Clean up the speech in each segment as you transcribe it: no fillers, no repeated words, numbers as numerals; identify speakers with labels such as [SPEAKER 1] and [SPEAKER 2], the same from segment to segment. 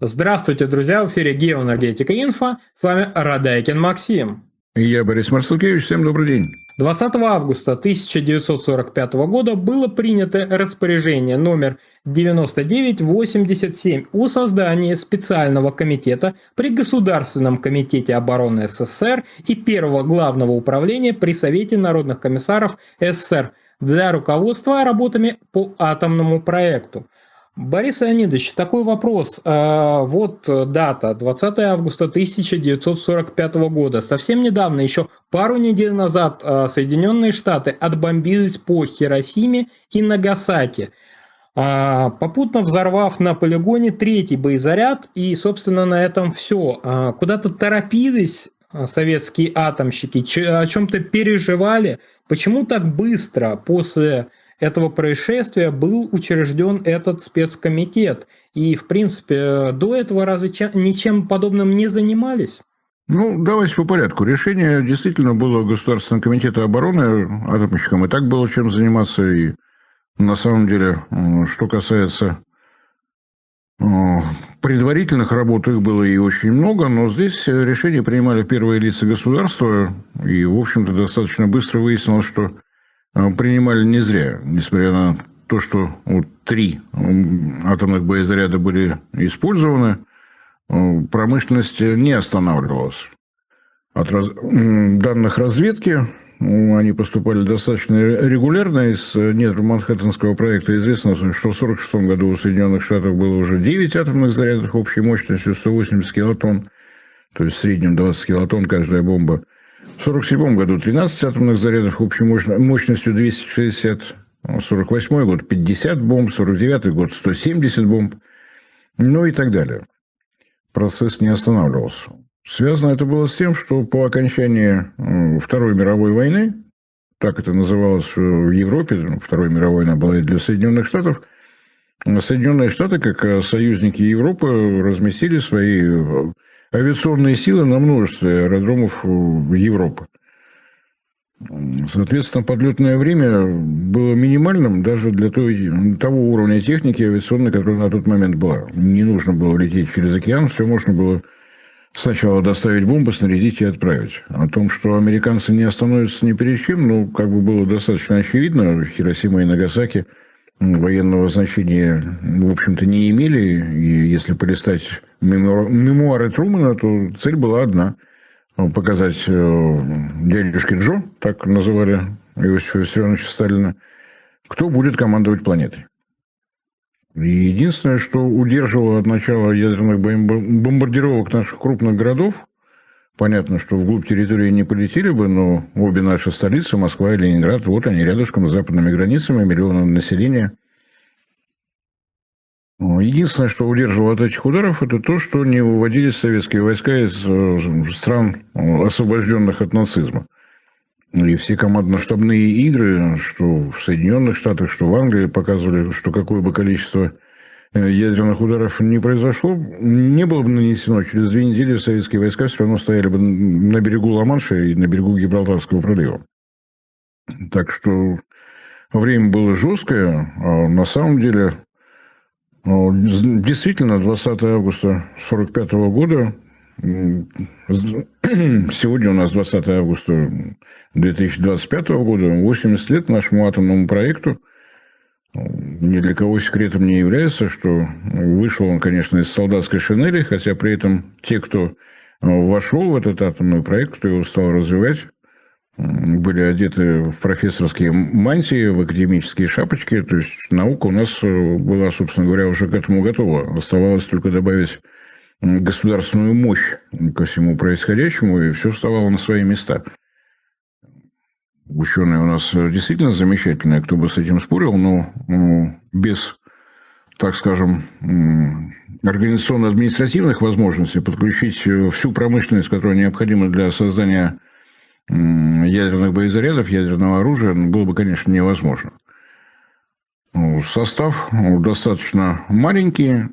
[SPEAKER 1] Здравствуйте, друзья! В эфире Геоэнергетика Инфо. С вами Радайкин Максим.
[SPEAKER 2] И я, Борис Марсукевич. Всем добрый день.
[SPEAKER 1] 20 августа 1945 года было принято распоряжение номер 9987 о создании специального комитета при Государственном комитете обороны СССР и первого главного управления при Совете народных комиссаров СССР для руководства работами по атомному проекту. Борис Леонидович, такой вопрос. Вот дата, 20 августа 1945 года. Совсем недавно, еще пару недель назад, Соединенные Штаты отбомбились по Хиросиме и Нагасаки, попутно взорвав на полигоне третий боезаряд, и, собственно, на этом все. Куда-то торопились советские атомщики, о чем-то переживали. Почему так быстро после этого происшествия был учрежден этот спецкомитет? И, в принципе, до этого разве ничем подобным не занимались?
[SPEAKER 2] Ну, давайте по порядку. Решение действительно было Государственного комитета обороны атомщикам. И так было чем заниматься. И на самом деле, что касается предварительных работ, их было и очень много. Но здесь решения принимали первые лица государства. И, в общем-то, достаточно быстро выяснилось, что принимали не зря, несмотря на то, что 3 атомных боезаряда были использованы, промышленность не останавливалась. От данных разведки они поступали достаточно регулярно. Из недр Манхэттенского проекта известно, что в 1946 году у Соединенных Штатов было уже 9 атомных зарядов общей мощностью 180 килотонн, то есть в среднем 20 килотонн каждая бомба. В 1947 году 13 атомных зарядов общей мощностью 260, в 1948 год 50 бомб, в 1949 год 170 бомб, ну и так далее. Процесс не останавливался. Связано это было с тем, что по окончании Второй мировой войны, так это называлось в Европе, Второй мировой война была и для Соединенных Штатов, Соединенные Штаты, как союзники Европы, разместили свои авиационные силы на множестве аэродромов Европы. Соответственно, подлетное время было минимальным даже для того уровня техники авиационной, которая на тот момент была. Не нужно было лететь через океан, все можно было сначала доставить бомбы, снарядить и отправить. О том, что американцы не остановятся ни перед чем, было достаточно очевидно. Хиросима и Нагасаки военного значения, в общем-то, не имели. И если полистать мемуары Трумэна, то цель была одна – показать дядюшке Джо, так называли Иосифа Виссарионовича Сталина, кто будет командовать планетой. И единственное, что удерживало от начала ядерных бомбардировок наших крупных городов, понятно, что вглубь территории не полетели бы, но обе наши столицы, Москва и Ленинград, вот они рядышком с западными границами, миллионы населения. Единственное, что удерживало от этих ударов, это то, что не выводились советские войска из стран, освобожденных от нацизма. И все командно-штабные игры, что в Соединенных Штатах, что в Англии, показывали, что какое бы количество ядерных ударов не произошло, не было бы нанесено. Через 2 недели советские войска все равно стояли бы на берегу Ла-Манша и на берегу Гибралтарского пролива. Так что время было жесткое, а на самом деле... Действительно, 20 августа 1945 года, сегодня у нас 20 августа 2025 года, 80 лет нашему атомному проекту. Ни для кого секретом не является, что вышел он, конечно, из солдатской шинели, хотя при этом те, кто вошел в этот атомный проект, кто его стал развивать, были одеты в профессорские мантии, в академические шапочки. То есть наука у нас была, собственно говоря, уже к этому готова. Оставалось только добавить государственную мощь ко всему происходящему, и все вставало на свои места. Ученые у нас действительно замечательные, кто бы с этим спорил, но без, так скажем, организационно-административных возможностей подключить всю промышленность, которая необходима для создания ядерных боезарядов, ядерного оружия, было бы, конечно, невозможно. Состав достаточно маленький.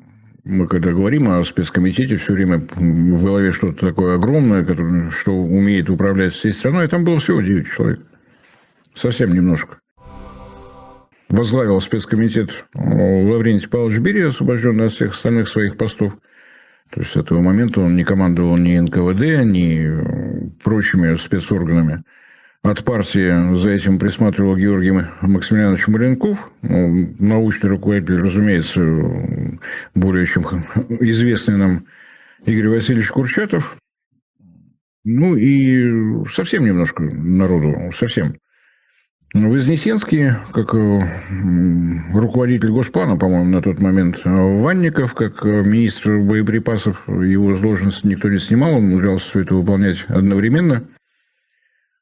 [SPEAKER 2] Мы, когда говорим о спецкомитете, все время в голове что-то такое огромное, что умеет управлять всей страной. И там было всего 9 человек. Совсем немножко. Возглавил спецкомитет Лаврентий Павлович Берия, освобожденный от всех остальных своих постов. То есть с этого момента он не командовал ни НКВД, ни прочими спецорганами. От партии за этим присматривал Георгий Максимилианович Маленков, научный руководитель, разумеется, более чем известный нам Игорь Васильевич Курчатов. Ну и совсем немножко народу, совсем. Вознесенский, как руководитель Госплана, по-моему, на тот момент, Ванников, как министр боеприпасов, его с должности никто не снимал, он умудрялся все это выполнять одновременно.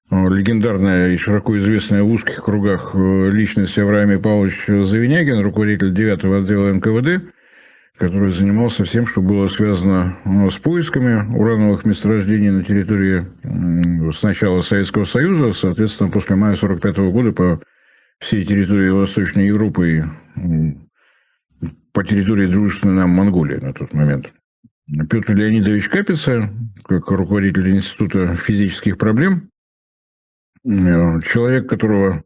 [SPEAKER 2] Легендарная и широко известная в узких кругах личность Авраам Павлович Завинягин, руководитель 9-го отдела НКВД, который занимался всем, что было связано с поисками урановых месторождений на территории сначала Советского Союза, соответственно, после мая 1945 года по всей территории Восточной Европы и по территории дружественной нам Монголии на тот момент. Петр Леонидович Капица, как руководитель Института физических проблем, человек, которого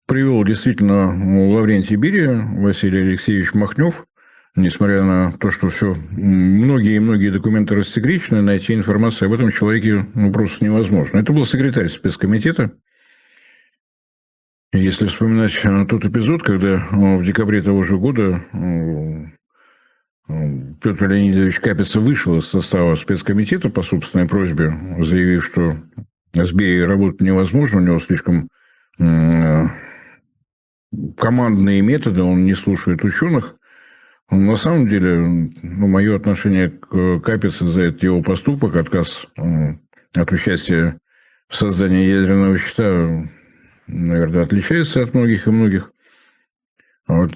[SPEAKER 2] привел действительно Лаврентий Берия, Василий Алексеевич Махнев, несмотря на то, что все, многие документы рассекречены, найти информацию об этом человеке просто невозможно. Это был секретарь спецкомитета. Если вспоминать тот эпизод, когда в декабре того же года Петр Леонидович Капица вышел из состава спецкомитета по собственной просьбе, заявив, что с Берией работать невозможно, у него слишком командные методы, он не слушает ученых. На самом деле, мое отношение к Капице за этот его поступок, отказ от участия в создании ядерного щита, наверное, отличается от многих и многих.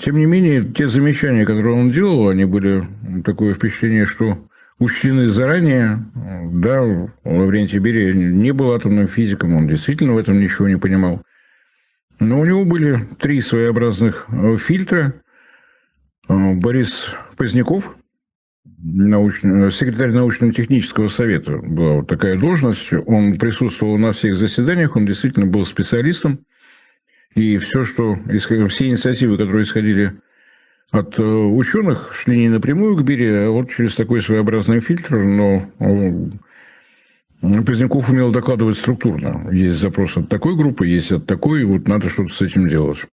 [SPEAKER 2] Тем не менее, те замечания, которые он делал, они были такое впечатление, что учтены заранее. Да, Лаврентий Берия не был атомным физиком, он действительно в этом ничего не понимал. Но у него были 3 своеобразных фильтра. Борис Поздняков, секретарь научно-технического совета, была вот такая должность. Он присутствовал на всех заседаниях, он действительно был специалистом. И все инициативы, которые исходили от ученых, шли не напрямую к Берии, а вот через такой своеобразный фильтр. Но Поздняков умел докладывать структурно. Есть запрос от такой группы, есть от такой, и вот надо что-то с этим делать.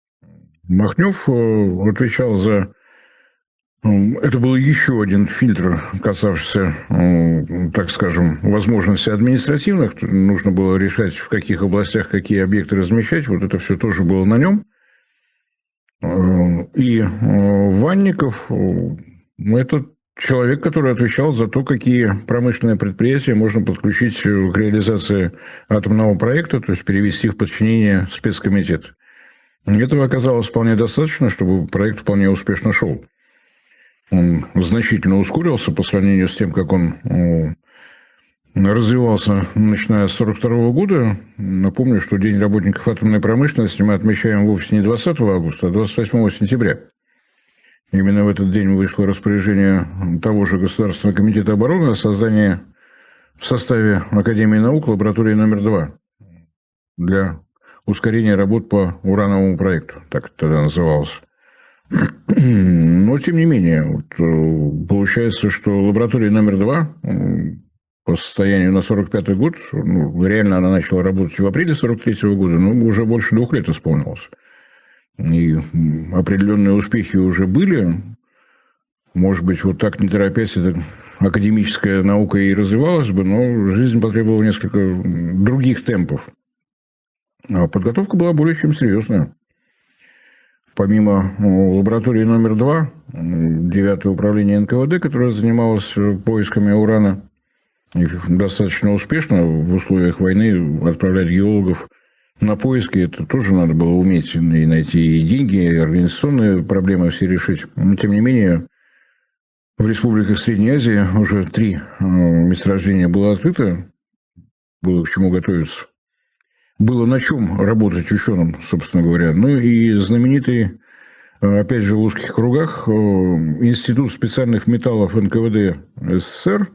[SPEAKER 2] Махнев отвечал за... Это был еще один фильтр, касавшийся, так скажем, возможностей административных. Нужно было решать, в каких областях какие объекты размещать. Вот это все тоже было на нем. И Ванников – это человек, который отвечал за то, какие промышленные предприятия можно подключить к реализации атомного проекта, то есть перевести в подчинение спецкомитета. Этого оказалось вполне достаточно, чтобы проект вполне успешно шел. Он значительно ускорился по сравнению с тем, как он развивался, начиная с 1942 года. Напомню, что День работников атомной промышленности мы отмечаем вовсе не 20 августа, а 28 сентября. Именно в этот день вышло распоряжение того же Государственного комитета обороны о создании в составе Академии наук лаборатории номер 2 для ускорения работ по урановому проекту, так это тогда называлось. Но, тем не менее, вот, получается, что лаборатория номер 2 по состоянию на 1945 год, реально она начала работать в апреле 1943 года, но уже больше 2 лет исполнилось. И определенные успехи уже были. Может быть, вот так, не торопясь, эта академическая наука и развивалась бы, но жизнь потребовала несколько других темпов. А подготовка была более чем серьезная. Помимо лаборатории номер 2, 9-е управление НКВД, которое занималось поисками урана, и достаточно успешно в условиях войны отправлять геологов на поиски, это тоже надо было уметь и найти и деньги, и организационные проблемы все решить. Но, тем не менее, в республиках Средней Азии уже 3 месторождения было открыто, было к чему готовиться. Было на чем работать ученым, собственно говоря. Ну и знаменитый, опять же, в узких кругах, Институт специальных металлов НКВД СССР,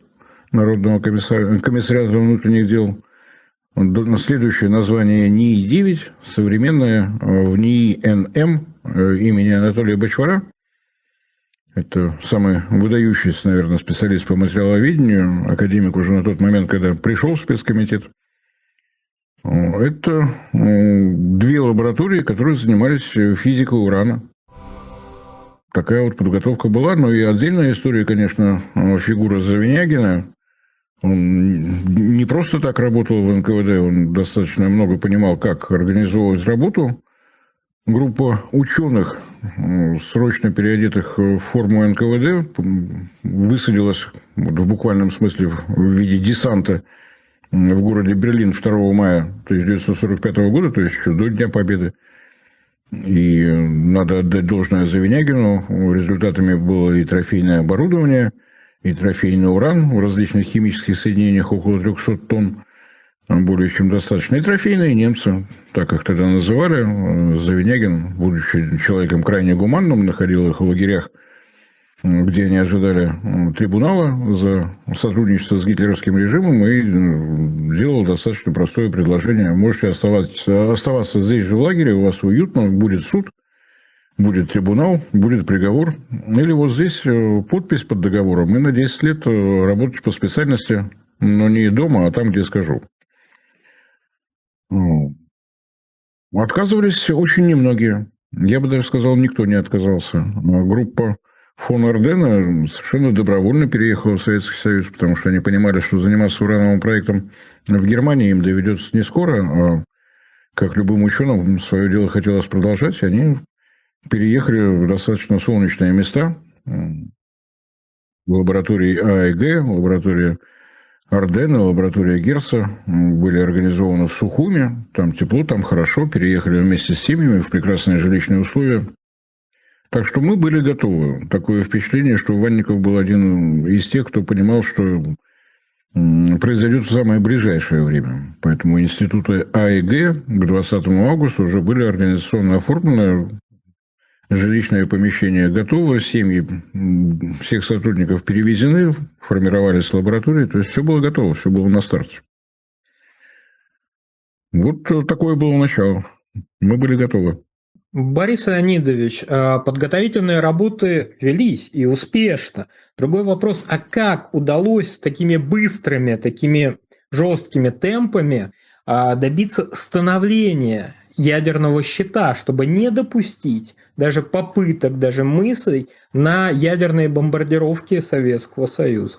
[SPEAKER 2] Народного комиссариата внутренних дел, на следующее название НИИ-9, современное в НИИ-НМ имени Анатолия Бачвара. Это самый выдающийся, наверное, специалист по материаловедению, академик уже на тот момент, когда пришел в спецкомитет. Это две лаборатории, которые занимались физикой урана. Такая вот подготовка была. Но и отдельная история, конечно, фигура Завинягина. Он не просто так работал в НКВД, он достаточно много понимал, как организовывать работу. Группа ученых, срочно переодетых в форму НКВД, высадилась в буквальном смысле в виде десанта в городе Берлин 2 мая 1945 года, то есть еще до Дня Победы. И надо отдать должное Завинягину. Результатами было и трофейное оборудование, и трофейный уран в различных химических соединениях около 300 тонн. Более чем достаточно. И трофейные немцы, так их тогда называли. Завинягин, будучи человеком крайне гуманным, находил их в лагерях, где они ожидали трибунала за сотрудничество с гитлеровским режимом, и делал достаточно простое предложение. Можете оставаться здесь же в лагере, у вас уютно, будет суд, будет трибунал, будет приговор. Или вот здесь подпись под договором, и на 10 лет работать по специальности, но не дома, а там, где скажу. Отказывались очень немногие. Я бы даже сказал, никто не отказался. Группа фон Ардена совершенно добровольно переехала в Советский Союз, потому что они понимали, что заниматься урановым проектом в Германии им доведется не скоро, а как любым ученым свое дело хотелось продолжать, они переехали в достаточно солнечные места. В лаборатории АЭГ, лаборатория Ардена, лаборатория Герца были организованы в Сухуми. Там тепло, там хорошо. Переехали вместе с семьями в прекрасные жилищные условия. Так что мы были готовы. Такое впечатление, что Ванников был один из тех, кто понимал, что произойдет в самое ближайшее время. Поэтому институты АЭГ к 20 августа уже были организационно оформлены. Жилищное помещение готово, семьи всех сотрудников перевезены, формировались лаборатории, то есть все было готово, все было на старте. Вот такое было начало. Мы были готовы.
[SPEAKER 1] Борис Леонидович, подготовительные работы велись и успешно. Другой вопрос, а как удалось такими быстрыми, такими жесткими темпами добиться становления ядерного щита, чтобы не допустить даже попыток, даже мыслей на ядерные бомбардировки Советского Союза?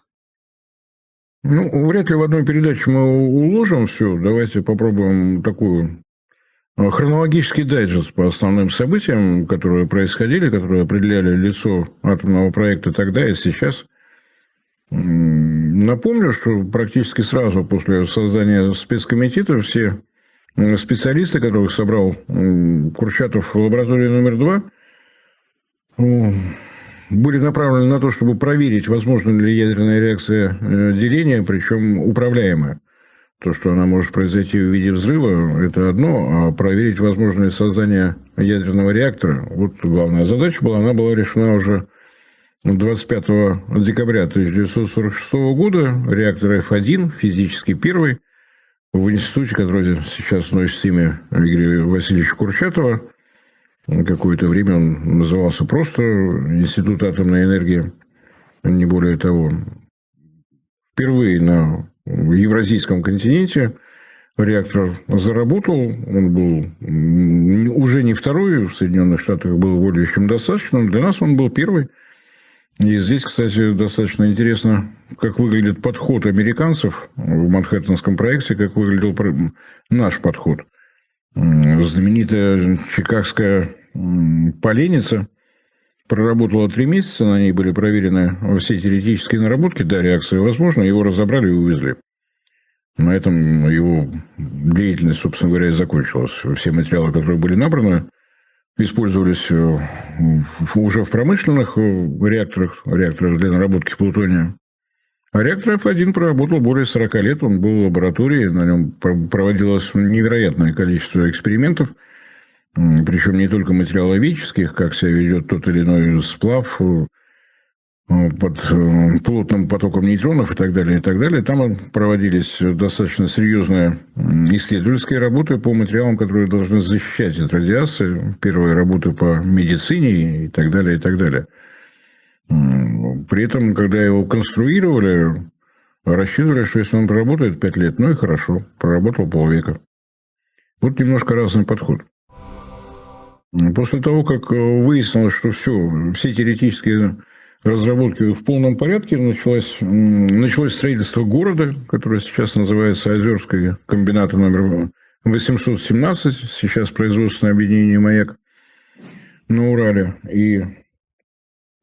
[SPEAKER 2] Ну, вряд ли в одной передаче мы уложим все. Давайте попробуем такую хронологический дайджест по основным событиям, которые происходили, которые определяли лицо атомного проекта тогда и сейчас. Напомню, что практически сразу после создания спецкомитета все специалисты, которых собрал Курчатов в лаборатории номер 2, были направлены на то, чтобы проверить, возможна ли ядерная реакция деления, причем управляемая. То, что она может произойти в виде взрыва, это одно, а проверить возможное создание ядерного реактора, вот главная задача была, она была решена уже 25 декабря 1946 года. Реактор F1, физически первый, в институте, который сейчас носит имя Игоря Васильевича Курчатова. Какое-то время он назывался просто Институт атомной энергии, не более того. Впервые на Евразийском континенте реактор заработал, он был уже не второй, в Соединенных Штатах было более чем достаточно, для нас он был первый. И здесь, кстати, достаточно интересно, как выглядит подход американцев в Манхэттенском проекте, как выглядел наш подход. Знаменитая чикагская поленница проработала 3 месяца, на ней были проверены все теоретические наработки, да, реакция возможна, его разобрали и увезли. На этом его деятельность, собственно говоря, и закончилась. Все материалы, которые были набраны, использовались уже в промышленных реакторах для наработки плутония. А реактор F1 проработал более 40 лет, он был в лаборатории, на нем проводилось невероятное количество экспериментов, причем не только материаловедческих, как себя ведет тот или иной сплав под плотным потоком нейтронов и так далее, и так далее. Там проводились достаточно серьезные исследовательские работы по материалам, которые должны защищать от радиации, первые работы по медицине и так далее, и так далее. При этом, когда его конструировали, рассчитывали, что если он проработает 5 лет, ну и хорошо, проработал полвека. Вот немножко разный подход. После того, как выяснилось, что все теоретические разработки в полном порядке, началось строительство города, которое сейчас называется Озерский комбинат номер 817, сейчас производственное объединение «Маяк» на Урале. И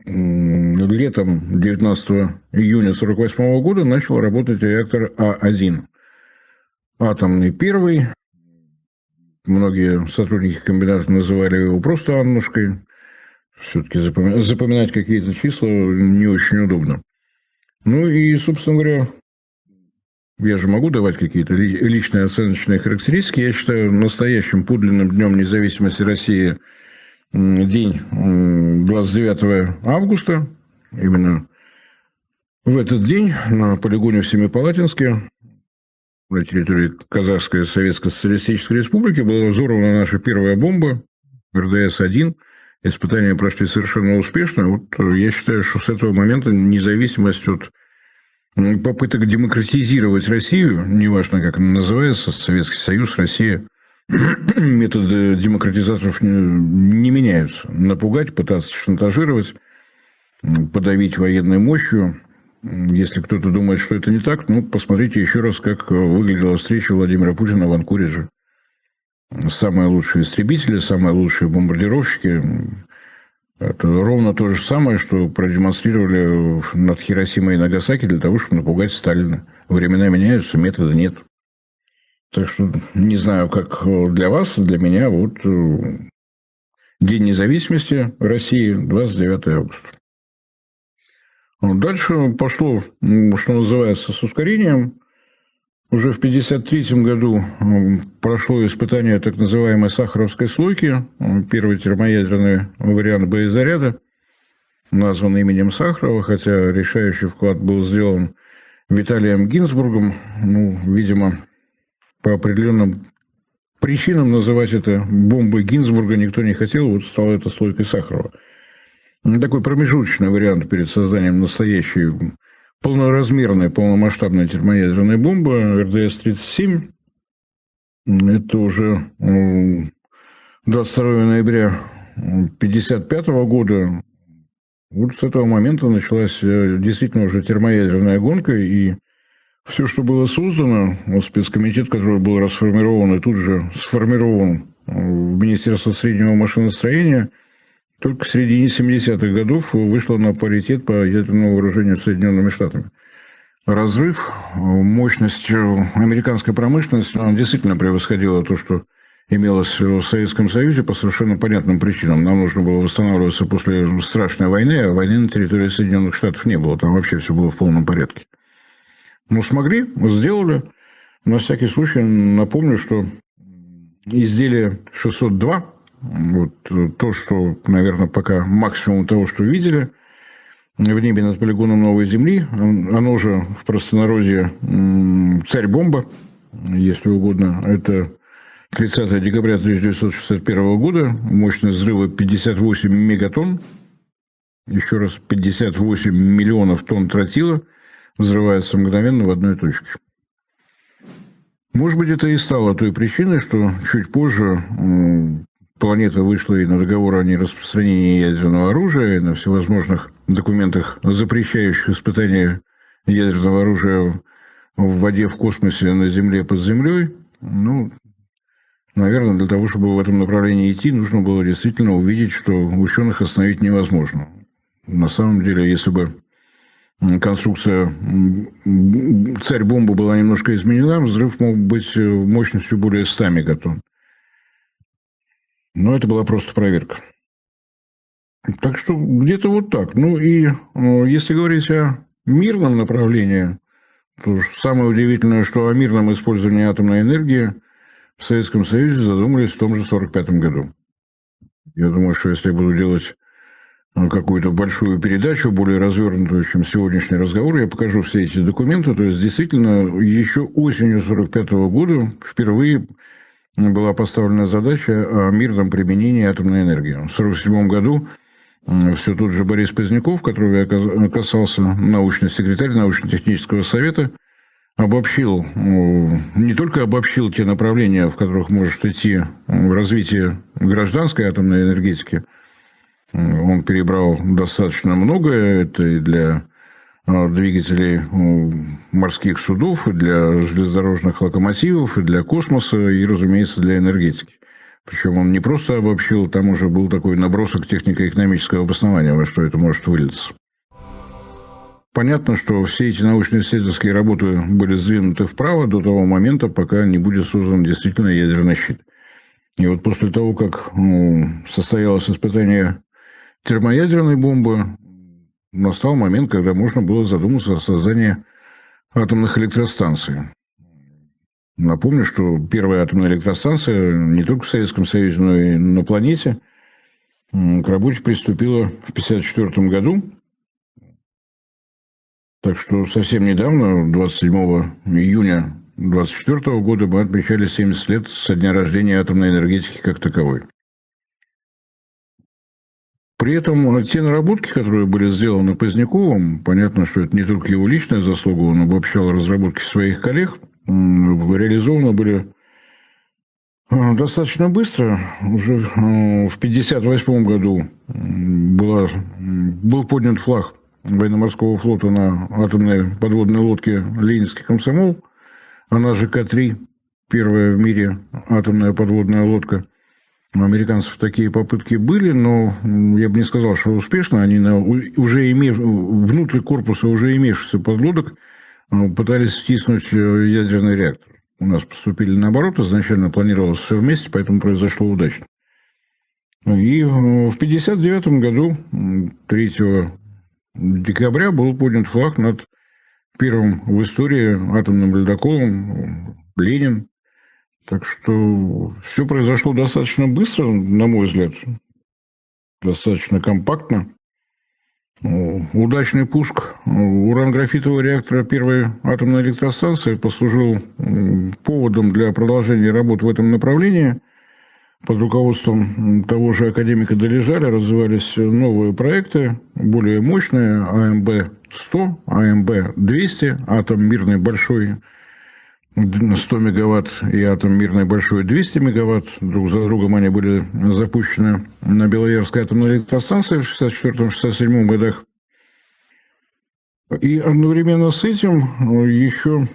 [SPEAKER 2] летом 19 июня 1948 года начал работать реактор А1. Атомный первый. Многие сотрудники комбината называли его просто Аннушкой. Все-таки запоминать какие-то числа не очень удобно. Ну и, собственно говоря, я же могу давать какие-то личные оценочные характеристики. Я считаю настоящим подлинным днем независимости России день 29 августа. Именно в этот день на полигоне в Семипалатинске на территории Казахской Советской Социалистической Республики была взорвана наша первая бомба РДС-1. Испытания прошли совершенно успешно. Вот я считаю, что с этого момента независимость от попыток демократизировать Россию, неважно, как она называется, Советский Союз, Россия, методы демократизаторов не меняются. Напугать, пытаться шантажировать, подавить военной мощью. Если кто-то думает, что это не так, ну, посмотрите еще раз, как выглядела встреча Владимира Путина в Анкоридже. Самые лучшие истребители, самые лучшие бомбардировщики. Это ровно то же самое, что продемонстрировали над Хиросимой и Нагасаки для того, чтобы напугать Сталина. Времена меняются, метода нет. Так что не знаю, как для вас, для меня, вот День независимости России, 29 августа. Дальше пошло, что называется, с ускорением. Уже в 1953 году прошло испытание так называемой сахаровской слойки, первый термоядерный вариант боезаряда, назван именем Сахарова, хотя решающий вклад был сделан Виталием Гинзбургом. Ну, видимо, по определенным причинам называть это бомбой Гинзбурга никто не хотел, вот стало это слойкой Сахарова. Такой промежуточный вариант перед созданием настоящей полноразмерной, полномасштабной термоядерной бомбы РДС-37. Это уже 22 ноября 1955 года. Вот с этого момента началась действительно уже термоядерная гонка, и все, что было создано, спецкомитет, который был расформирован и тут же сформирован в Министерство среднего машиностроения, только в середине 70-х годов вышло на паритет по ядерному вооружению с Соединенными Штатами. Разрыв, мощность американской промышленности, она действительно превосходила то, что имелось в Советском Союзе по совершенно понятным причинам. Нам нужно было восстанавливаться после страшной войны, а войны на территории Соединенных Штатов не было. Там вообще все было в полном порядке. Но смогли, сделали. На всякий случай напомню, что изделие 602, вот то, что, наверное, пока максимум того, что видели в небе над полигоном Новой Земли, оно же в простонародье «Царь-бомба», если угодно, это 30 декабря 1961 года, мощность взрыва 58 мегатонн, еще раз, 58 миллионов тонн тротила, взрывается мгновенно в одной точке. Может быть, это и стало той причиной, что чуть позже планета вышла и на договор о нераспространении ядерного оружия, и на всевозможных документах, запрещающих испытания ядерного оружия в воде, в космосе, на Земле, под землей. Ну, наверное, для того, чтобы в этом направлении идти, нужно было действительно увидеть, что ученых остановить невозможно. На самом деле, если бы конструкция «Царь-бомбы» была немножко изменена, взрыв мог быть мощностью более 100 мегатонн. Но это была просто проверка. Так что где-то вот так. Ну и если говорить о мирном направлении, то самое удивительное, что о мирном использовании атомной энергии в Советском Союзе задумались в том же 1945 году. Я думаю, что если я буду делать какую-то большую передачу, более развернутую, чем сегодняшний разговор, я покажу все эти документы. То есть, действительно, еще осенью 1945 года впервые была поставлена задача о мирном применении атомной энергии. В 1947 году все тот же Борис Поздняков, которого я касался, научный секретарь научно-технического совета, обобщил, не только обобщил те направления, в которых может идти развитие гражданской атомной энергетики, он перебрал достаточно многое, это и для двигателей морских судов, и для железнодорожных локомотивов, и для космоса, и, разумеется, для энергетики. Причем он не просто обобщил, там уже был такой набросок технико-экономического обоснования, во что это может вылиться. Понятно, что все эти научно-исследовательские работы были сдвинуты вправо до того момента, пока не будет создан действительно ядерный щит. И вот после того, как состоялось испытание термоядерной бомбы, настал момент, когда можно было задуматься о создании атомных электростанций. Напомню, что первая атомная электростанция не только в Советском Союзе, но и на планете к работе приступила в 1954 году. Так что совсем недавно, 27 июня 1924 года, мы отмечали 70 лет со дня рождения атомной энергетики как таковой. При этом те наработки, которые были сделаны Поздняковым, понятно, что это не только его личная заслуга, он обобщал разработки своих коллег, реализованы были достаточно быстро. Уже в 1958 году был поднят флаг военно-морского флота на атомной подводной лодке «Ленинский комсомол», она же К-3, первая в мире атомная подводная лодка. У американцев такие попытки были, но я бы не сказал, что успешно. Они внутрь корпуса уже имевшихся подлодок пытались втиснуть ядерный реактор. У нас поступили наоборот, изначально планировалось все вместе, поэтому произошло удачно. И в 1959 году, 3 декабря, был поднят флаг над первым в истории атомным ледоколом «Ленин». Так что все произошло достаточно быстро, на мой взгляд, достаточно компактно. Удачный пуск уран-графитового реактора первой атомной электростанции послужил поводом для продолжения работ в этом направлении. Под руководством того же академика Долежаля развивались новые проекты, более мощные, АМБ-100, АМБ-200, атом мирный большой 100 мегаватт и атом мирный большой 200 мегаватт. Друг за другом они были запущены на Белоярской атомной электростанции в 1964-1967 годах. И одновременно с этим еще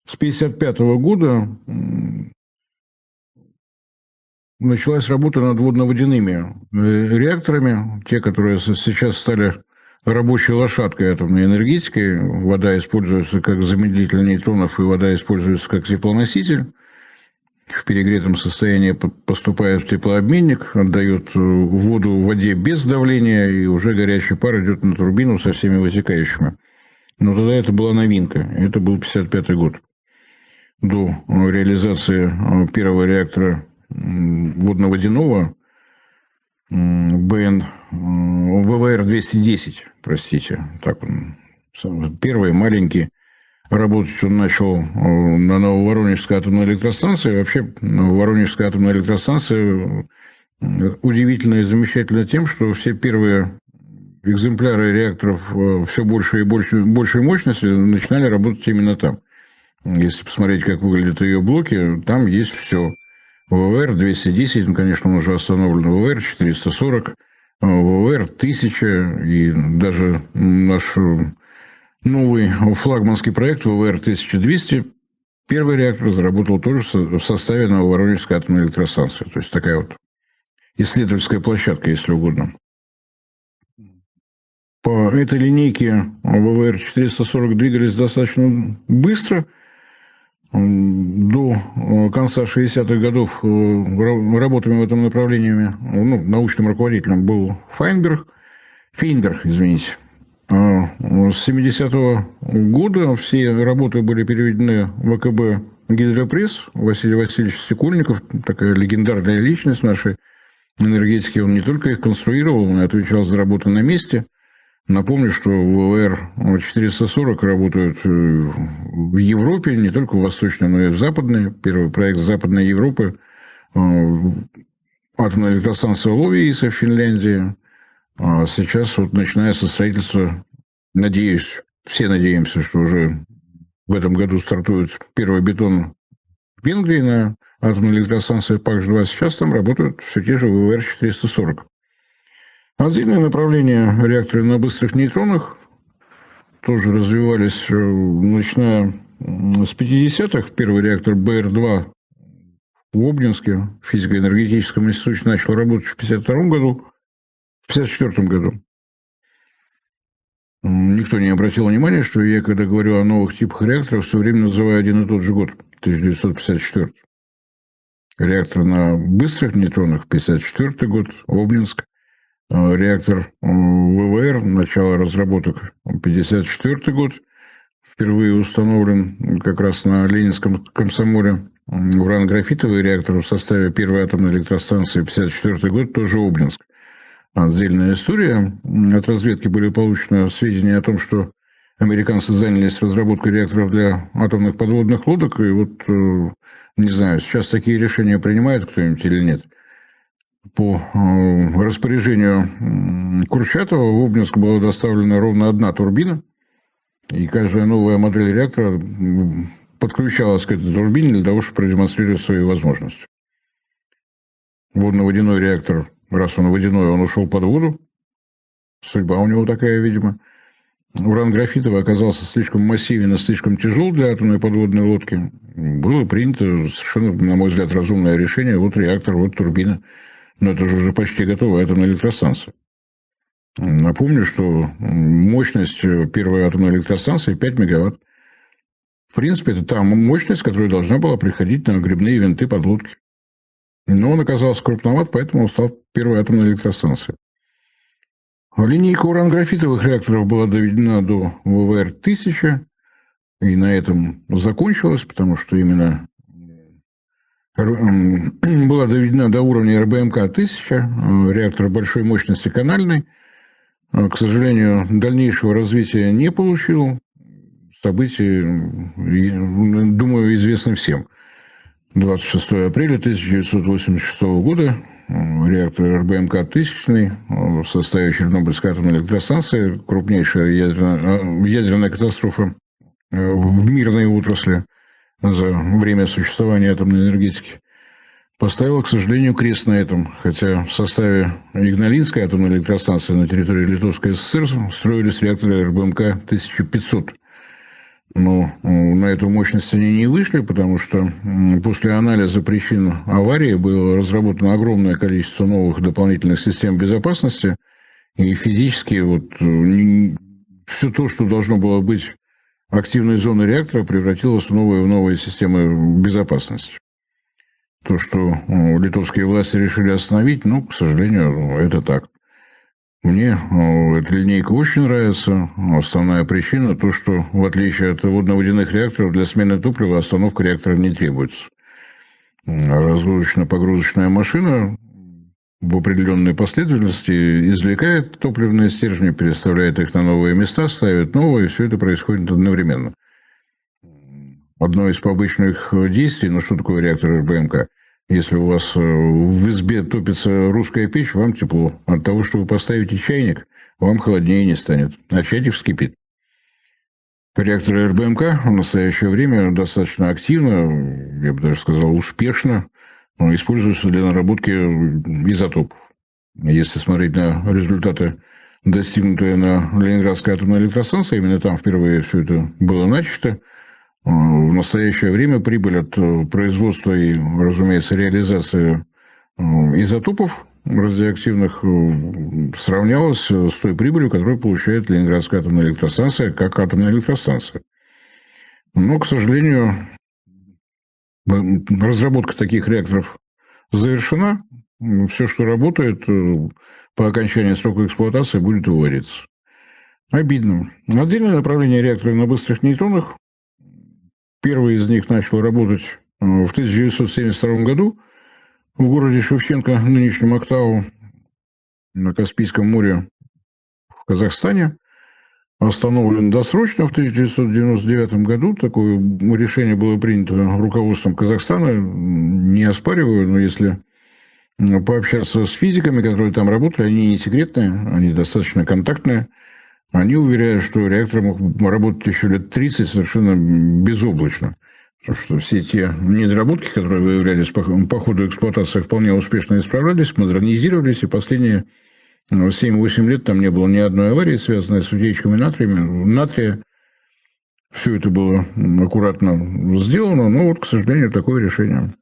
[SPEAKER 2] с 1955 года началась работа над водно-водяными реакторами, те, которые сейчас стали рабочей лошадкой атомной энергетики. Вода используется как замедлитель нейтронов, и вода используется как теплоноситель. В перегретом состоянии поступает в теплообменник, отдает воду в воде без давления, и уже горячий пар идет на турбину со всеми вытекающими. Но тогда это была новинка. Это был 1955 год. До реализации первого реактора водно-водяного ВВР-210, простите, так он, первый, маленький, работать он начал на Нововоронежской атомной электростанции. Вообще, Воронежская атомная электростанция удивительна и замечательна тем, что все первые экземпляры реакторов все больше и большей мощности начинали работать именно там. Если посмотреть, как выглядят ее блоки, там есть все. ВВР-210, конечно, он уже остановлен, ВВР-440, ВВР-1000, и даже наш новый флагманский проект ВВР-1200, первый реактор заработал тоже в составе Нововоронежской атомной электростанции. То есть такая вот исследовательская площадка, если угодно. По этой линейке ВВР-440 двигались достаточно быстро. До конца 60-х годов работами в этом направлении научным руководителем был Фейнберг, извините. С 70-го года все работы были переведены в ВКБ «Гидропресс». Василий Васильевич Сокольников, такая легендарная личность нашей энергетики, он не только их конструировал, он и отвечал за работу на месте. Напомню, что ВВР-440 работают в Европе, не только в Восточной, но и в Западной. Первый проект Западной Европы атомная электростанция Ловииса в Финляндии. А сейчас вот начинается строительство, надеюсь, все надеемся, что уже в этом году стартует первый бетон в Венгрии на атомной электростанции ПАКШ-2. Сейчас там работают все те же ВВР-440. Отдельное направление реакторы на быстрых нейтронах тоже развивались, начиная с 50-х. Первый реактор БР-2 в Обнинске в физико-энергетическом институте начал работать в 1952 году, в 1954 году. Никто не обратил внимания, что я, когда говорю о новых типах реакторов, все время называю один и тот же год, 1954. Реактор на быстрых нейтронах, 1954 год, Обнинск. Реактор ВВР, начало разработок, 1954 год. Впервые установлен как раз на Ленинском комсомоле. Уран-графитовый реактор в составе первой атомной электростанции, 1954 год, тоже Обнинск. Отдельная история. От разведки были получены сведения о том, что американцы занялись разработкой реакторов для атомных подводных лодок. И вот, не знаю, сейчас такие решения принимает кто-нибудь или нет. По распоряжению Курчатова в Обнинск была доставлена ровно одна турбина. И каждая новая модель реактора подключалась к этой турбине для того, чтобы продемонстрировать свои возможности. Водно-водяной реактор, раз он водяной, он ушел под воду. Судьба у него такая, видимо. Уран-графитовый оказался слишком массивен и слишком тяжел для атомной подводной лодки. Было принято совершенно, на мой взгляд, разумное решение. Вот реактор, вот турбина. Но это же уже почти готовая атомная электростанция. Напомню, что мощность первой атомной электростанции 5 мегаватт. В принципе, это та мощность, которая должна была приходить на гребные винты подлодки. Но он оказался крупноват, поэтому он стал первой атомной электростанцией. Линейка уран-графитовых реакторов была доведена до ВВР-1000, и на этом закончилась, потому что именно была доведена до уровня РБМК-1000, реактор большой мощности канальный. К сожалению, дальнейшего развития не получил. События, думаю, известны всем. 26 апреля 1986 года реактор РБМК-1000 в составе Чернобыльской атомной электростанции, крупнейшая ядерная катастрофа в мирной отрасли за время существования атомной энергетики, поставила, к сожалению, крест на этом. Хотя в составе Игналинской атомной электростанции на территории Литовской ССР строились реакторы РБМК-1500. Но на эту мощность они не вышли, потому что после анализа причин аварии было разработано огромное количество новых дополнительных систем безопасности. И физически вот все то, что должно было быть активной зоной реактора, превратилось в новые системы безопасности. То, что литовские власти решили остановить, к сожалению, это так. Мне эта линейка очень нравится. Основная причина то, что в отличие от водно-водяных реакторов для смены топлива остановка реактора не требуется. Разгрузочно-погрузочная машина в определенной последовательности извлекает топливные стержни, переставляет их на новые места, ставит новые, и все это происходит одновременно. Одно из побочных действий, что такое реактор РБМК? Если у вас в избе топится русская печь, вам тепло. От того, что вы поставите чайник, вам холоднее не станет. А чайник вскипит. Реакторы РБМК в настоящее время достаточно активно, я бы даже сказал, успешно используются для наработки изотопов. Если смотреть на результаты, достигнутые на Ленинградской атомной электростанции, именно там впервые все это было начато. В настоящее время прибыль от производства и, разумеется, реализации изотопов радиоактивных сравнялась с той прибылью, которую получает Ленинградская атомная электростанция как атомная электростанция. Но, к сожалению, разработка таких реакторов завершена. Все, что работает, по окончании срока эксплуатации будет выводиться. Обидно. Отдельное направление реакторов на быстрых нейтронах. Первый из них начал работать в 1972 году в городе Шевченко, нынешнем Октау, на Каспийском море в Казахстане. Остановлен досрочно в 1999 году. Такое решение было принято руководством Казахстана. Не оспариваю, но если пообщаться с физиками, которые там работали, они не секретные, они достаточно контактные. Они уверяют, что реактор мог работать еще лет 30 совершенно безоблачно. Потому что все те недоработки, которые выявлялись по ходу эксплуатации, вполне успешно исправлялись, модернизировались, и последние 7-8 лет там не было ни одной аварии, связанной с утечками натрия. Все это было аккуратно сделано, но вот, к сожалению, такое решение.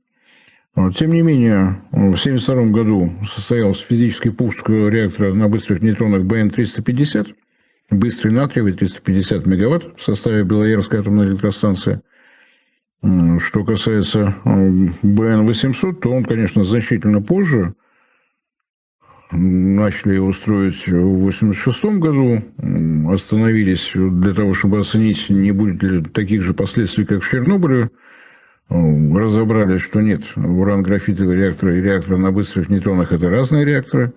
[SPEAKER 2] Тем не менее, в 1972 году состоялся физический пуск реактора на быстрых нейтронах БН-350, быстрый натриевый 350 мегаватт в составе Белоярской атомной электростанции. Что касается БН-800, то он, конечно, значительно позже. Начали его строить в 1986 году, остановились для того, чтобы оценить, не будет ли таких же последствий, как в Чернобыле. Разобрались, что нет, уран-графитовый реактор и реактор на быстрых нейтронах – это разные реакторы.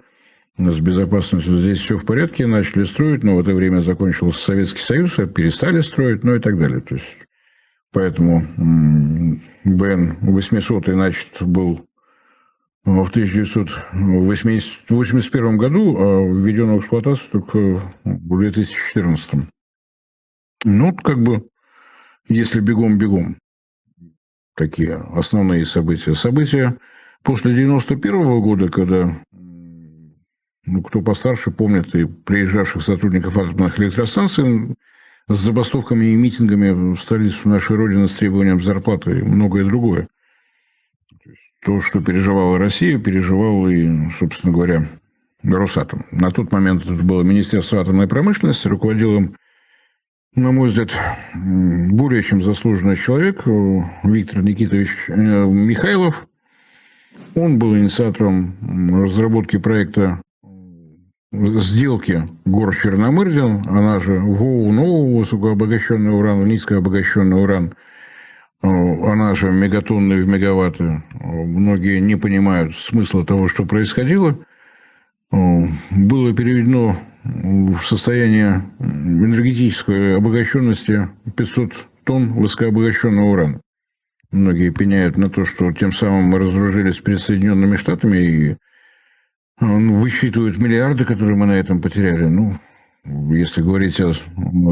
[SPEAKER 2] С безопасностью здесь все в порядке, начали строить, но в это время закончился Советский Союз, перестали строить, ну и так далее. То есть, поэтому БН-800, значит, был в 1981 году, а введен в эксплуатацию только в 2014. Ну, как бы, если бегом-бегом, такие основные события. События после 91 года, когда, ну, кто постарше помнит и приезжавших сотрудников атомных электростанций с забастовками и митингами в столицу нашей Родины с требованием зарплаты и многое другое. То, что переживала Россия, переживал и, собственно говоря, Росатом. На тот момент это было Министерство атомной промышленности, руководил им, на мой взгляд, более чем заслуженный человек Виктор Никитович Михайлов. Он был инициатором разработки проекта сделки гор Черномырдин, она же ВОУ, нового высокообогащенный уран, низкообогащенный уран, она же мегатонны в мегаватты. Многие не понимают смысла того, что происходило. Было переведено в состояние энергетической обогащенности 500 тонн высокообогащенного урана. Многие пеняют на то, что тем самым мы разоружились перед Соединенными Штатами и высчитывают миллиарды, которые мы на этом потеряли. Ну, если говорить о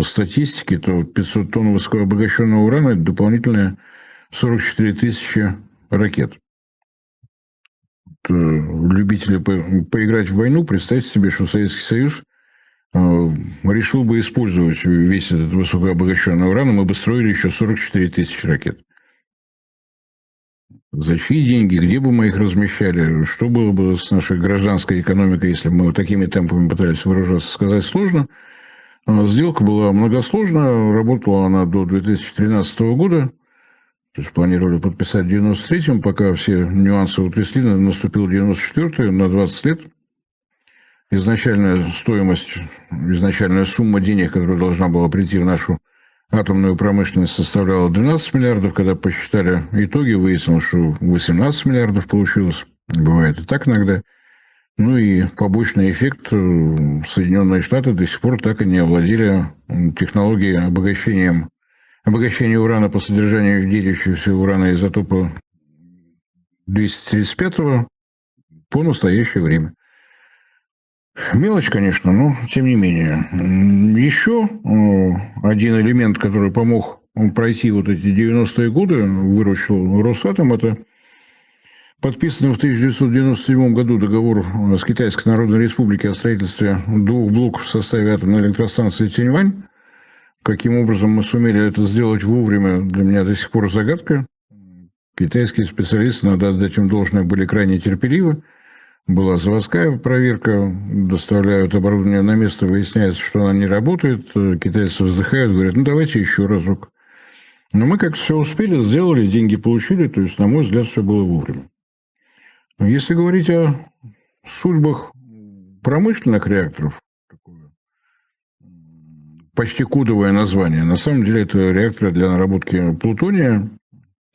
[SPEAKER 2] статистике, то 500 тонн высокообогащенного урана – это дополнительные 44 тысячи ракет. Любители поиграть в войну, представьте себе, что Советский Союз решил бы использовать весь этот высокообогащенный уран, и мы бы строили еще 44 тысячи ракет. За чьи деньги, где бы мы их размещали, что было бы с нашей гражданской экономикой, если бы мы такими темпами пытались вооружаться, сказать сложно. Сделка была многосложная, работала она до 2013 года. То есть планировали подписать в 93-м, пока все нюансы утрясли, наступил 94-й, на 20 лет. Изначальная стоимость, изначальная сумма денег, которая должна была прийти в нашу атомную промышленность, составляла 12 миллиардов. Когда посчитали итоги, выяснилось, что 18 миллиардов получилось. Бывает и так иногда. Ну и побочный эффект. Соединенные Штаты до сих пор так и не овладели технологией обогащения урана по содержанию в делящегося урана изотопа 235 по настоящее время. Мелочь, конечно, но тем не менее. Еще один элемент, который помог пройти вот эти 90-е годы, выручил Росатом, это подписанный в 1997 году договор с Китайской Народной Республикой о строительстве 2 блоков в составе атомной электростанции Тяньвань. Каким образом мы сумели это сделать вовремя, для меня до сих пор загадка. Китайские специалисты, надо отдать им должное, были крайне терпеливы. Была заводская проверка, доставляют оборудование на место, выясняется, что она не работает. Китайцы вздыхают, говорят, ну давайте еще разок. Но мы как-то все успели, сделали, деньги получили, то есть, на мой взгляд, все было вовремя. Если говорить о судьбах промышленных реакторов, такое почти кодовое название, на самом деле это реакторы для наработки плутония.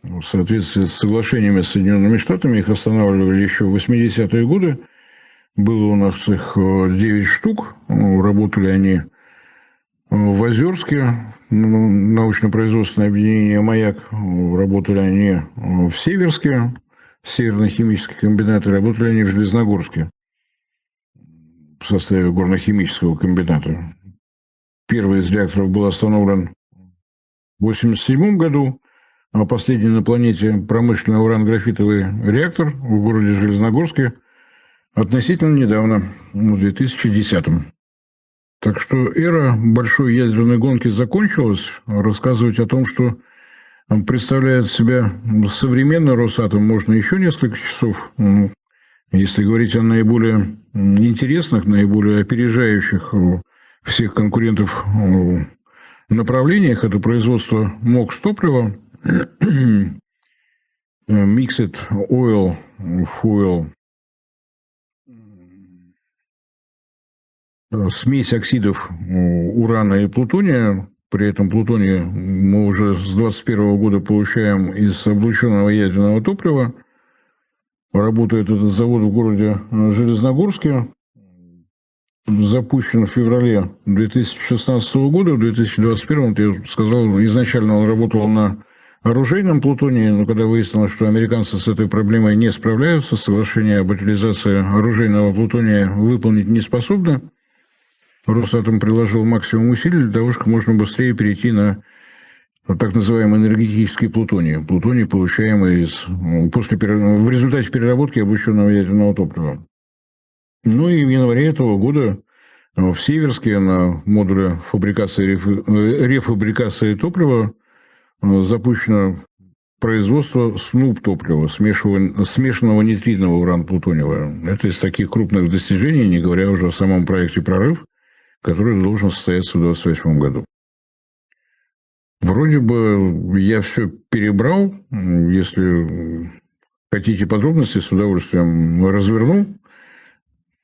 [SPEAKER 2] В соответствии с соглашениями с Соединенными Штатами их останавливали еще в 80-е годы. Было у нас их 9 штук. Работали они в Озерске, научно-производственное объединение «Маяк». Работали они в Северске, Северный химический комбинат, и работали они в Железногорске в составе горно-химического комбината. Первый из реакторов был остановлен в 1987 году, а последний на планете промышленный уран-графитовый реактор в городе Железногорске относительно недавно, в 2010. Так что эра большой ядерной гонки закончилась. Рассказывать о том, что представляет себя современный Росатом, можно еще несколько часов. Если говорить о наиболее интересных, наиболее опережающих всех конкурентов направлениях, это производство МОКС-топлива, Mixed Oil Fuel, смесь оксидов урана и плутония. При этом плутоний мы уже с 2021 года получаем из облученного ядерного топлива. Работает этот завод в городе Железногорске. Запущен в феврале 2016 года. В 2021, я сказал, изначально он работал на оружейном плутонии, но когда выяснилось, что американцы с этой проблемой не справляются, соглашение об утилизации оружейного плутония выполнить не способны, Росатом приложил максимум усилий для того, чтобы можно быстрее перейти на так называемый энергетический плутоний. Плутоний, получаемый в результате переработки облученного ядерного топлива. Ну и в январе этого года в Северске на модуле рефабрикации топлива запущено производство СНУП-топлива, смешанного нитридного уран-плутониевого. Это из таких крупных достижений, не говоря уже о самом проекте «Прорыв», который должен состояться в 2028 году. Вроде бы я все перебрал. Если хотите подробности, с удовольствием разверну.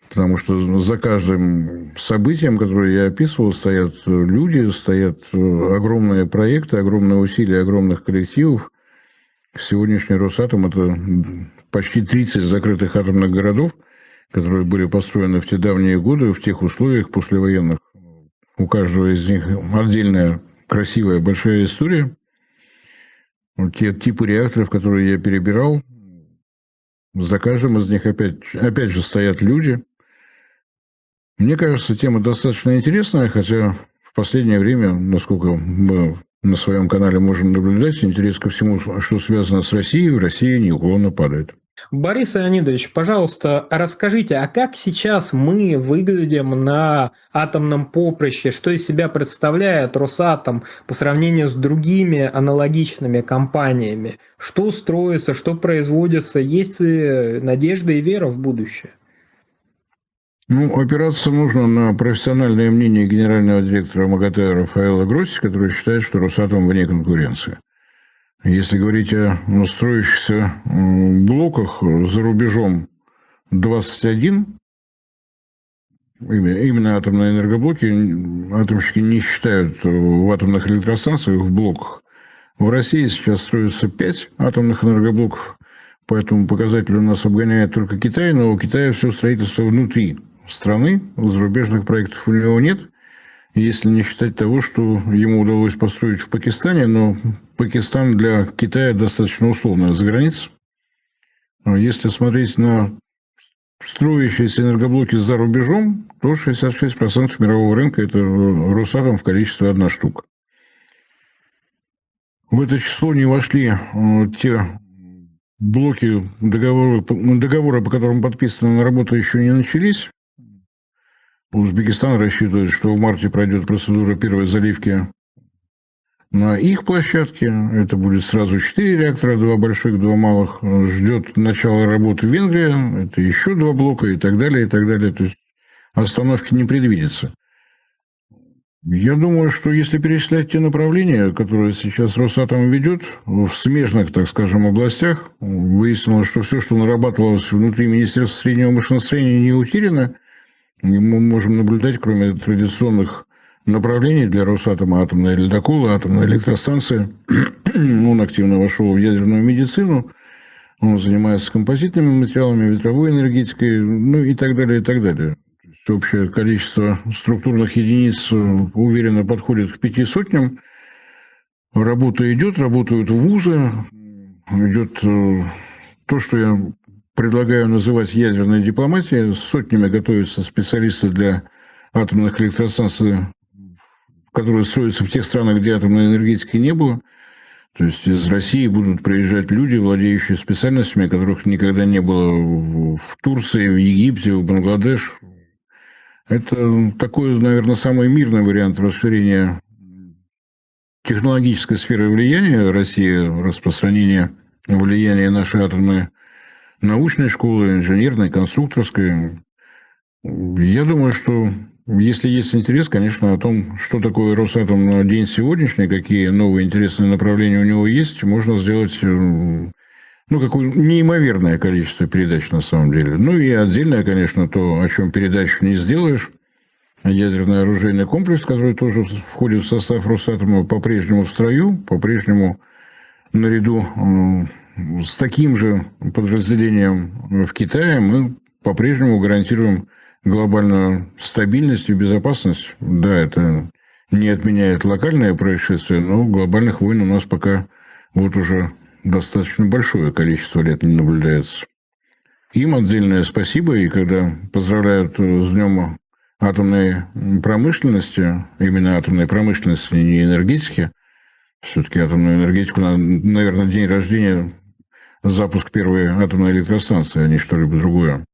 [SPEAKER 2] Потому что за каждым событием, которое я описывал, стоят люди, стоят огромные проекты, огромные усилия огромных коллективов. Сегодняшний Росатом – это почти 30 закрытых атомных городов, которые были построены в те давние годы, в тех условиях послевоенных. У каждого из них отдельная красивая большая история. Те типы реакторов, которые я перебирал, за каждым из них опять же стоят люди. Мне кажется, тема достаточно интересная, хотя в последнее время, насколько мы на своем канале можем наблюдать, интерес ко всему, что связано с Россией, в России неуклонно падает.
[SPEAKER 1] Борис Леонидович, пожалуйста, расскажите, а как сейчас мы выглядим на атомном поприще? Что из себя представляет Росатом по сравнению с другими аналогичными компаниями? Что строится, что производится? Есть ли надежда и вера в будущее?
[SPEAKER 2] Опираться нужно на профессиональное мнение генерального директора МАГАТЭ Рафаэла Гросси, который считает, что Росатом вне конкуренции. Если говорить о строящихся блоках за рубежом 21, именно атомные энергоблоки, атомщики не считают в атомных электростанциях в блоках. В России сейчас строится 5 атомных энергоблоков, по этому показателю нас обгоняет только Китай, но у Китая все строительство внутри страны, зарубежных проектов у него нет. Если не считать того, что ему удалось построить в Пакистане, но Пакистан для Китая достаточно условная заграница. Если смотреть на строящиеся энергоблоки за рубежом, то 66% мирового рынка – это Росатом в количестве 1 штука. В это число не вошли те блоки договора, по которым подписаны работы, еще не начались. Узбекистан рассчитывает, что в марте пройдет процедура первой заливки на их площадке. Это будет сразу 4 реактора, 2 больших, 2 малых. Ждет начала работы Венгрия, это еще 2 блока и так далее, и так далее. То есть остановки не предвидится. Я думаю, что если перечислять те направления, которые сейчас Росатом ведет в смежных, так скажем, областях, выяснилось, что все, что нарабатывалось внутри Министерства среднего машиностроения, не утеряно. Мы можем наблюдать, кроме традиционных направлений для Росатома, атомная ледоколы, атомная электростанция. Он активно вошел в ядерную медицину. Он занимается композитными материалами, ветровой энергетикой, и так далее, и так далее. Общее количество структурных единиц уверенно подходит к 500. Работа идет, работают вузы, идет то, что я предлагаю называть ядерной дипломатией. С сотнями готовятся специалисты для атомных электростанций, которые строятся в тех странах, где атомной энергетики не было. То есть из России будут приезжать люди, владеющие специальностями, которых никогда не было в Турции, в Египте, в Бангладеш. Это такой, наверное, самый мирный вариант расширения технологической сферы влияния России, распространения влияния нашей атомной научной школы, инженерной, конструкторской. Я думаю, что если есть интерес, конечно, о том, что такое Росатом на день сегодняшний, какие новые интересные направления у него есть, можно сделать какое неимоверное количество передач на самом деле. Ну и отдельное, конечно, то, о чем передачу не сделаешь. Ядерный оружейный комплекс, который тоже входит в состав Росатома, по-прежнему в строю, по-прежнему наряду с таким же подразделением в Китае мы по-прежнему гарантируем глобальную стабильность и безопасность. Да, это не отменяет локальные происшествия, но глобальных войн у нас пока вот уже достаточно большое количество лет не наблюдается. Им отдельное спасибо, и когда поздравляют с Днем атомной промышленности, именно атомной промышленности, не энергетики, все-таки атомную энергетику, наверное, день рождения, запуск первой атомной электростанции, а не что-либо другое.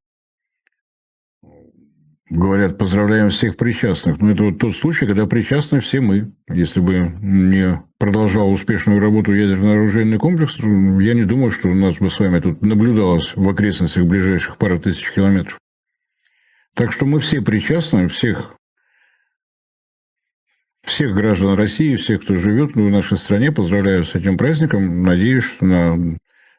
[SPEAKER 2] Говорят, поздравляем всех причастных. Но это вот тот случай, когда причастны все мы. Если бы не продолжал успешную работу ядерный оружейный комплекс, я не думаю, что у нас бы с вами тут наблюдалось в окрестностях ближайших пару тысяч километров. Так что мы все причастны, всех граждан России, всех, кто живет в нашей стране, поздравляю с этим праздником. Надеюсь на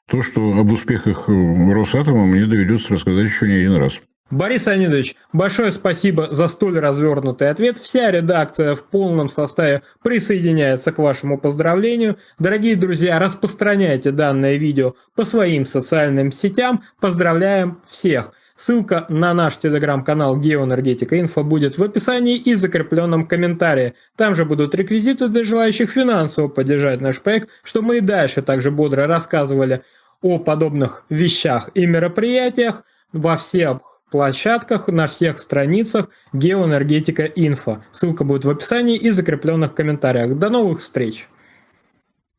[SPEAKER 2] то, что об успехах Росатома мне доведется рассказать еще не один раз.
[SPEAKER 1] Борис Леонидович, большое спасибо за столь развернутый ответ. Вся редакция в полном составе присоединяется к вашему поздравлению. Дорогие друзья, распространяйте данное видео по своим социальным сетям. Поздравляем всех! Ссылка на наш телеграм-канал Геоэнергетика Инфо будет в описании и закрепленном комментарии. Там же будут реквизиты для желающих финансово поддержать наш проект, чтобы мы и дальше также бодро рассказывали о подобных вещах и мероприятиях во всех площадках, на всех страницах Геоэнергетика Инфо. Ссылка будет в описании и закрепленных комментариях. До новых встреч!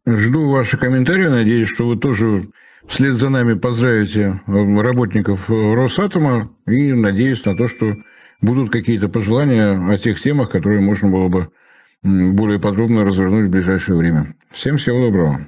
[SPEAKER 2] Жду ваши комментарии. Надеюсь, что вы тоже вслед за нами поздравите работников Росатома. И надеюсь на то, что будут какие-то пожелания о тех темах, которые можно было бы более подробно развернуть в ближайшее время. Всем всего доброго.